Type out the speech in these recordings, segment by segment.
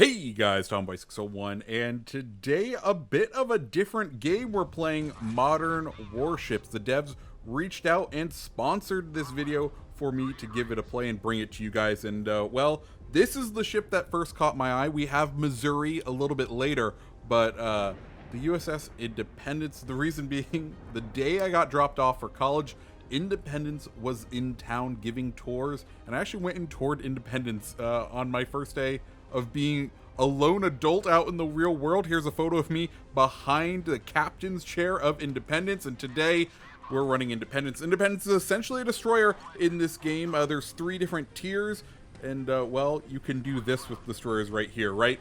Hey guys, Tomboy601, and today a bit of a different game. We're playing Modern Warships. The devs reached out and sponsored this video for me to give it a play and bring it to you guys. And well, this is the ship that first caught my eye. We have Missouri a little bit later, but the USS Independence, the reason being the day I got dropped off for college, Independence was in town giving tours, and I actually went and toured Independence on my first day of being a lone adult out in the real world. Here's a photo of me behind the captain's chair of Independence, and today we're running Independence. Independence is essentially a destroyer in this game. There's 3 different tiers, and well, you can do this with destroyers right here, right?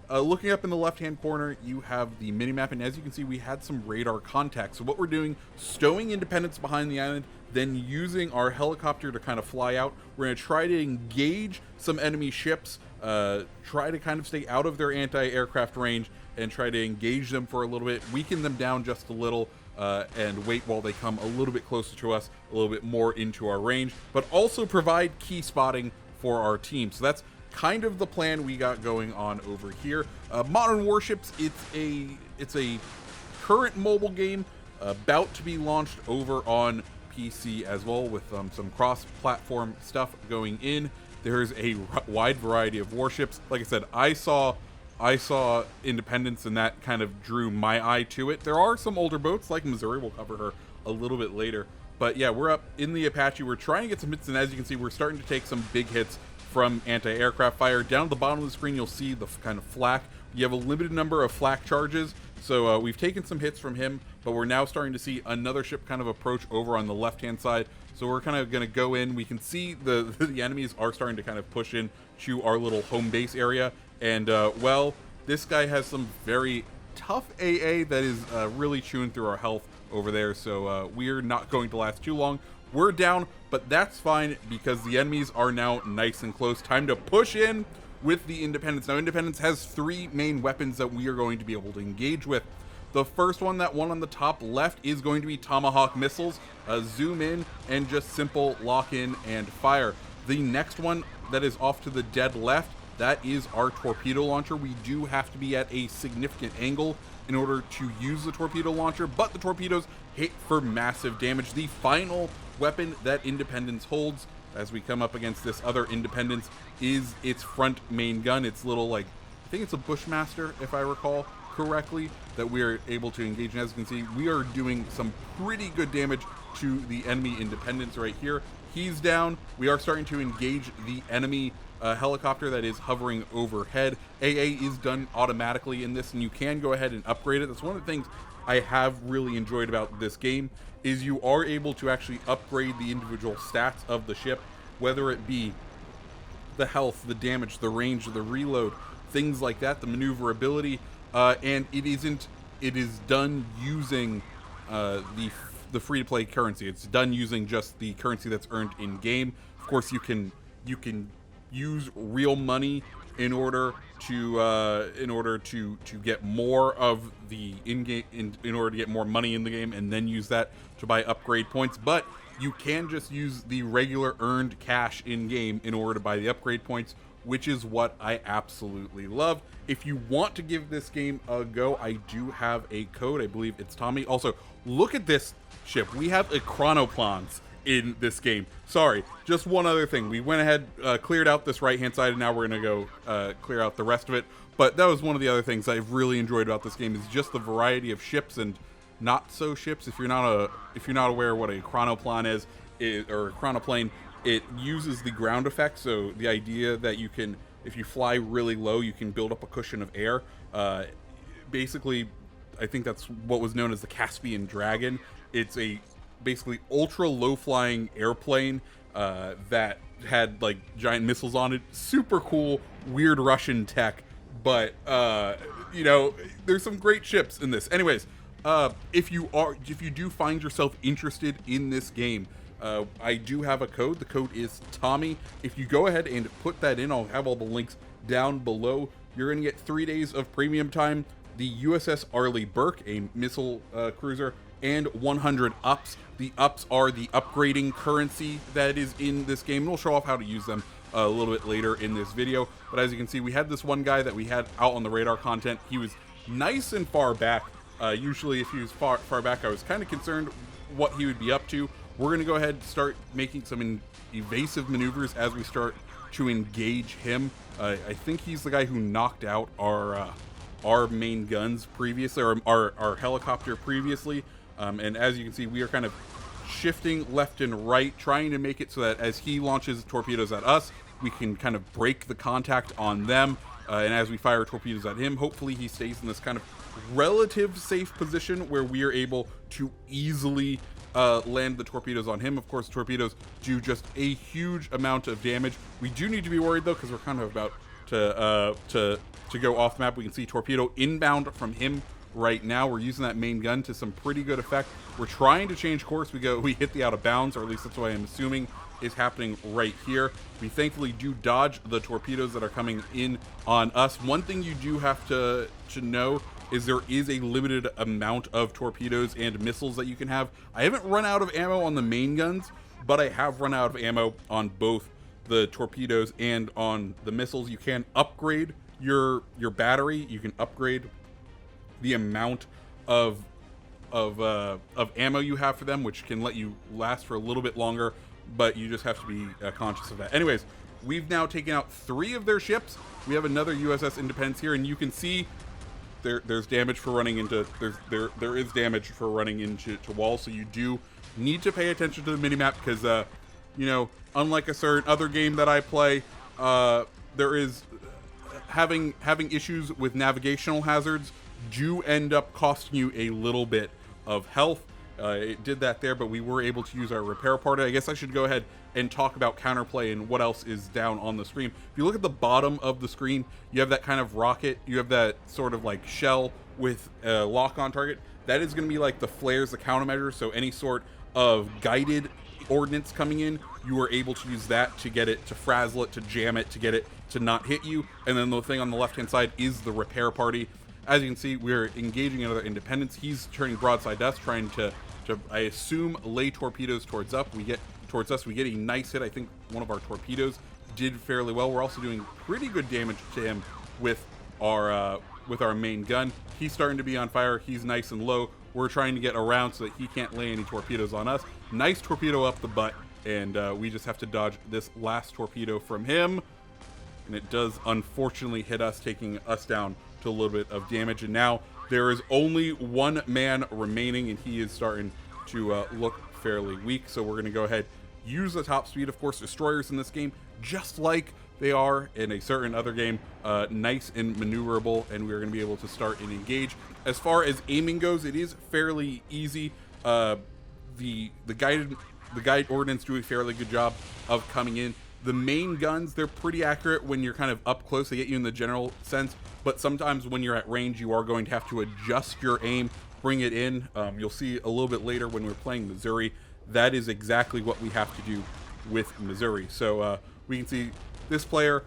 Looking up in the left-hand corner, you have the minimap, and as you can see, we had some radar contacts. So what we're doing, stowing Independence behind the island, then using our helicopter to kind of fly out. We're going to try to engage some enemy ships, try to kind of stay out of their anti-aircraft range, and try to engage them for a little bit, weaken them down just a little, and wait while they come a little bit closer to us, a little bit more into our range, but also provide key spotting for our team. So that's kind of the plan we got going on over here. Modern Warships, it's a current mobile game about to be launched over on PC as well, with some cross-platform stuff going in. There's a wide variety of warships. Like I said, I saw Independence, and that kind of drew my eye to it. There are some older boats like Missouri. We'll cover her a little bit later. But yeah, we're up in the Apache. We're trying to get some hits, and as you can see, we're starting to take some big hits from anti-aircraft fire. Down at the bottom of the screen, you'll see the kind of flak. You have a limited number of flak charges, so we've taken some hits from him, but we're now starting to see another ship kind of approach over on the left-hand side. So we're kind of going to go in. We can see the enemies are starting to kind of push in to our little home base area, and well, this guy has some very tough AA that is really chewing through our health over there, so we're not going to last too long. We're down, but that's fine because the enemies are now nice and close. Time to push in with the Independence. Now, Independence has 3 main weapons that we are going to be able to engage with. The first one, that one on the top left, is going to be Tomahawk missiles. Zoom in and just simple lock in and fire. The next one that is off to the dead left, that is our torpedo launcher. We do have to be at a significant angle in order to use the torpedo launcher, but the torpedoes hit for massive damage. The final weapon that Independence holds as we come up against this other Independence is its front main gun. It's little, like, I think it's a Bushmaster, if I recall correctly, that we are able to engage. And as you can see, we are doing some pretty good damage to the enemy Independence right here. He's down. We are starting to engage the enemy helicopter that is hovering overhead. AA is done automatically in this, and you can go ahead and upgrade it. That's one of the things I have really enjoyed about this game, is you are able to actually upgrade the individual stats of the ship, whether it be the health, the damage, the range, the reload, things like that, the maneuverability, and it is done using the free-to-play currency. It's done using just the currency that's earned in game. Of course, you can use real money in order to get more of the in-game, in order to get more money in the game, and then use that to buy upgrade points. But you can just use the regular earned cash in game in order to buy the upgrade points, which is what I absolutely love. If you want to give this game a go, I do have a code. I believe it's Tommy. Also, look at this ship. We have a chronoplans in this game. Sorry, just one other thing. We went ahead, cleared out this right-hand side, and now we're gonna go clear out the rest of it. But that was one of the other things I've really enjoyed about this game, is just the variety of ships and not so ships. If you're not aware what a chronoplan is, or a chronoplane, it uses the ground effect. So the idea that you can, if you fly really low, you can build up a cushion of air. Basically, I think that's what was known as the Caspian Dragon. It's a basically ultra low flying airplane that had like giant missiles on it. Super cool, weird Russian tech, but you know, there's some great ships in this. Anyways, if you do find yourself interested in this game, I do have a code. The code is Tommy. If you go ahead and put that in, I'll have all the links down below. You're gonna get 3 days of premium time, the USS Arleigh Burke, a missile cruiser, and 100 ups. The ups are the upgrading currency that is in this game, and we'll show off how to use them a little bit later in this video. But as you can see, we had this one guy that we had out on the radar content. He was nice and far back. Usually if he was far back, I was kind of concerned what he would be up to. We're going to go ahead and start making some evasive maneuvers as we start to engage him. I think he's the guy who knocked out our main guns previously, or our helicopter previously. And as you can see, we are kind of shifting left and right, trying to make it so that as he launches torpedoes at us, we can kind of break the contact on them. And as we fire torpedoes at him, hopefully he stays in this kind of relative safe position where we are able to easily land the torpedoes on him. Of course, torpedoes do just a huge amount of damage. We do need to be worried though, because we're kind of about to go off map. We can see torpedo inbound from him right now. We're using that main gun to some pretty good effect. We're trying to change course. We hit the out of bounds, or at least that's what I'm assuming is happening right here. We thankfully do dodge the torpedoes that are coming in on us. One thing you do have to know is there is a limited amount of torpedoes and missiles that you can have. I haven't run out of ammo on the main guns, but I have run out of ammo on both the torpedoes and on the missiles. You can upgrade your battery. You can upgrade the amount of ammo you have for them, which can let you last for a little bit longer, but you just have to be conscious of that. Anyways, we've now taken out 3 of their ships. We have another USS Independence here, and you can see there's damage for running into there is damage for running into walls. So you do need to pay attention to the minimap, because you know, unlike a certain other game that I play, there is having issues with navigational hazards do end up costing you a little bit of health. It did that there, but we were able to use our repair party. I guess I should go ahead and talk about counterplay and what else is down on the screen. If you look at the bottom of the screen, you have that kind of rocket. You have that sort of like shell with a lock-on target. That is going to be like the flares, the countermeasure. So any sort of guided ordnance coming in, you are able to use that to get it, to frazzle it, to jam it, to get it to not hit you. And then the thing on the left-hand side is the repair party. As you can see, we're engaging another Independence. He's turning broadside to us, trying to I assume lay torpedoes towards us. We get a nice hit. I think one of our torpedoes did fairly well. We're also doing pretty good damage to him with our main gun. He's starting to be on fire. He's nice and low. We're trying to get around so that he can't lay any torpedoes on us. Nice torpedo up the butt, and we just have to dodge this last torpedo from him. And it does unfortunately hit us, taking us down to a little bit of damage. And now there is only one man remaining, and he is starting to look fairly weak. So we're going to go ahead, use the top speed. Of course, destroyers in this game, just like they are in a certain other game, nice and maneuverable, and we're going to be able to start and engage. As far as aiming goes, it is fairly easy. The guide ordnance do a fairly good job of coming in. The main guns, they're pretty accurate when you're kind of up close. They get you in the general sense, but sometimes when you're at range, you are going to have to adjust your aim, bring it in. You'll see a little bit later when we're playing Missouri, that is exactly what we have to do with Missouri. So we can see this player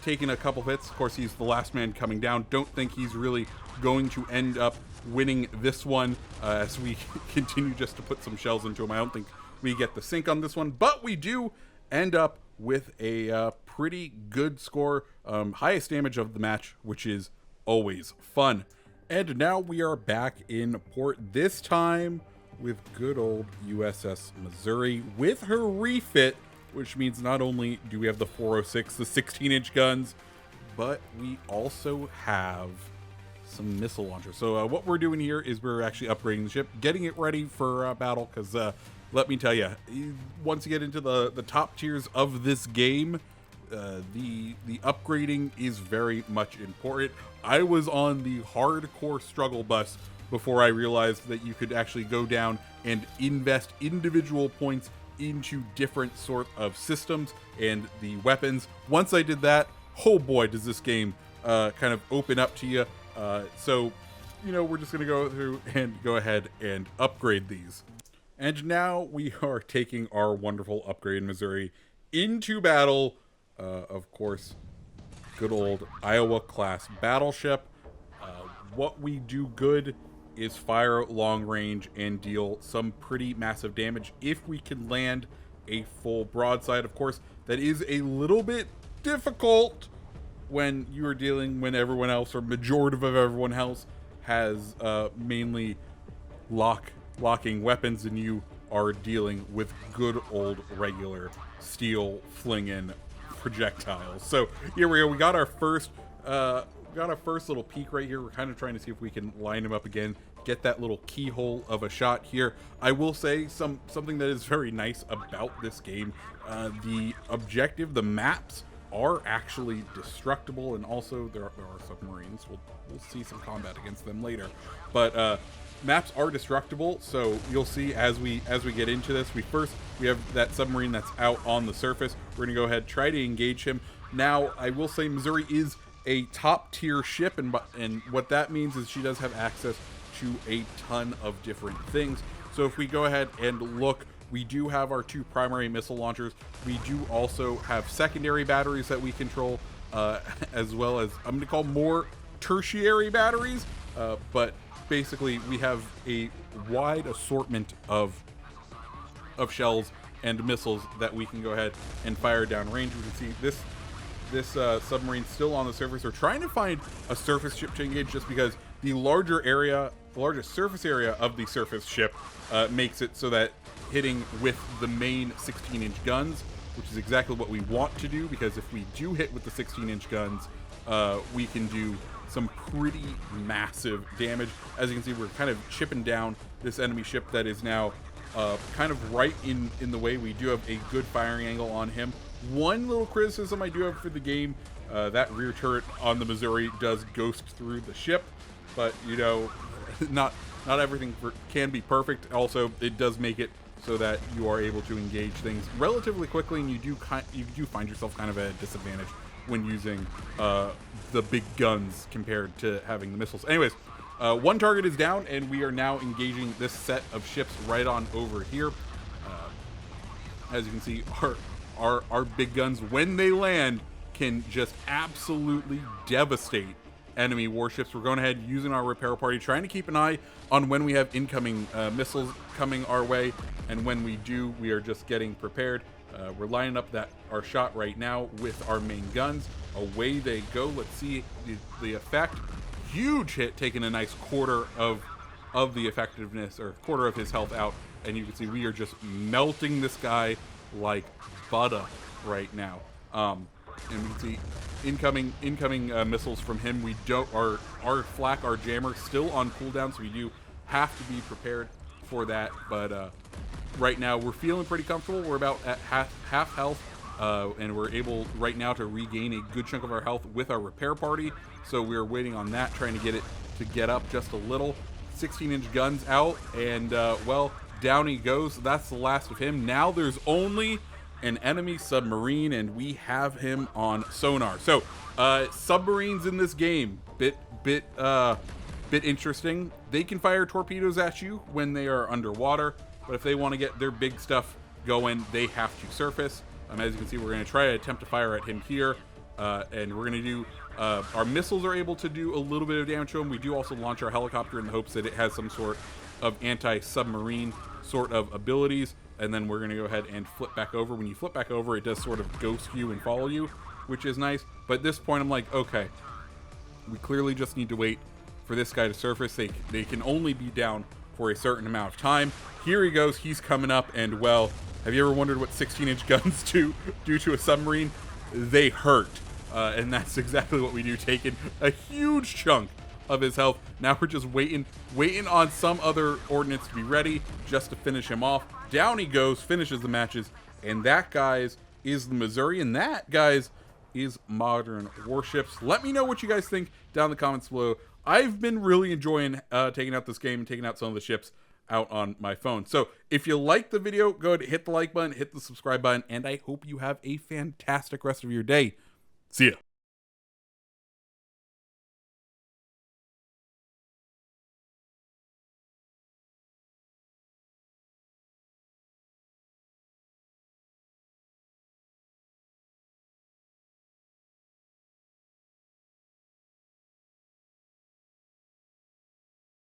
taking a couple hits. Of course, he's the last man coming down. Don't think he's really going to end up winning this one as we continue just to put some shells into him. I don't think we get the sink on this one, but we do end up with a pretty good score, highest damage of the match, which is always fun. And now we are back in port, this time with good old USS Missouri with her refit, which means not only do we have the 406, the 16-inch guns, but we also have some missile launchers. So what we're doing here is we're actually upgrading the ship, getting it ready for battle, because let me tell you, once you get into the top tiers of this game, the upgrading is very much important. I was on the hardcore struggle bus before I realized that you could actually go down and invest individual points into different sort of systems and the weapons. Once I did that, oh boy, does this game kind of open up to you. So, you know, we're just going to go through and go ahead and upgrade these. And now we are taking our wonderful upgrade in Missouri into battle. Of course, good old Iowa class battleship. What we do good is fire long range and deal some pretty massive damage if we can land a full broadside. Of course, that is a little bit difficult when you are dealing when everyone else, or majority of everyone else, has mainly locking weapons, and you are dealing with good old regular steel flinging projectiles. So here we go. We got our first little peek right here. We're kind of trying to see if we can line him up again, get that little keyhole of a shot here. I will say something that is very nice about this game. The objective, the maps are actually destructible, and also there are submarines. We'll see some combat against them later, but maps are destructible. So you'll see as we get into this, we have that submarine that's out on the surface. We're gonna go ahead, try to engage him. Now I will say Missouri is a top tier ship, and what that means is she does have access to a ton of different things. So if we go ahead and look, we do have our 2 primary missile launchers. We do also have secondary batteries that we control, as well as, I'm going to call more tertiary batteries, but basically we have a wide assortment of shells and missiles that we can go ahead and fire downrange. We can see this submarine still on the surface. We're trying to find a surface ship to engage, just because the largest surface area of the surface ship makes it so that hitting with the main 16-inch guns, which is exactly what we want to do, because if we do hit with the 16-inch guns, we can do some pretty massive damage. As you can see, we're kind of chipping down this enemy ship that is now kind of right in the way. We do have a good firing angle on him. One little criticism I do have for the game, that rear turret on the Missouri does ghost through the ship, but you know, not everything can be perfect. Also, it does make it so that you are able to engage things relatively quickly, and you do find yourself kind of at a disadvantage when using the big guns compared to having the missiles. Anyways, one target is down, and we are now engaging this set of ships right on over here. As you can see, our big guns, when they land, can just absolutely devastate enemy warships. We're going ahead using our repair party, trying to keep an eye on when we have incoming missiles coming our way, and when we do, we are just getting prepared. We're lining up our shot right now with our main guns. Away they go. Let's see the effect. Huge hit, taking a nice quarter of the effectiveness, or quarter of his health out, and you can see we are just melting this guy like butter right now. And we can see incoming missiles from him. We don't our flak, our jammer, still on cooldown, so we do have to be prepared for that. But right now we're feeling pretty comfortable. We're about at half health, and we're able right now to regain a good chunk of our health with our repair party. So we're waiting on that, trying to get it to get up just a little. 16-inch guns out, and well, down he goes. That's the last of him. Now there's only an enemy submarine, and we have him on sonar. So submarines in this game, bit interesting. They can fire torpedoes at you when they are underwater, but if they want to get their big stuff going, they have to surface. As you can see, we're going to try to attempt to fire at him here, and we're going to do our missiles are able to do a little bit of damage to him. We do also launch our helicopter in the hopes that it has some sort of anti-submarine sort of abilities, and then we're going to go ahead and flip back over. When you flip back over, it does sort of ghost you and follow you, which is nice. But at this point, I'm like, okay, we clearly just need to wait for this guy to surface. They can only be down for a certain amount of time. Here he goes. He's coming up, and well, have you ever wondered what 16-inch guns do to a submarine? They hurt, and that's exactly what we do, taking a huge chunk of his health. Now we're just waiting on some other ordnance to be ready just to finish him off. Down he goes, finishes the matches, and that, guys, is the Missouri, and that, guys, is Modern Warships. Let me know what you guys think down in the comments below. I've been really enjoying taking out this game and taking out some of the ships out on my phone. So if you liked the video, go ahead and hit the like button, hit the subscribe button, and I hope you have a fantastic rest of your day. See ya.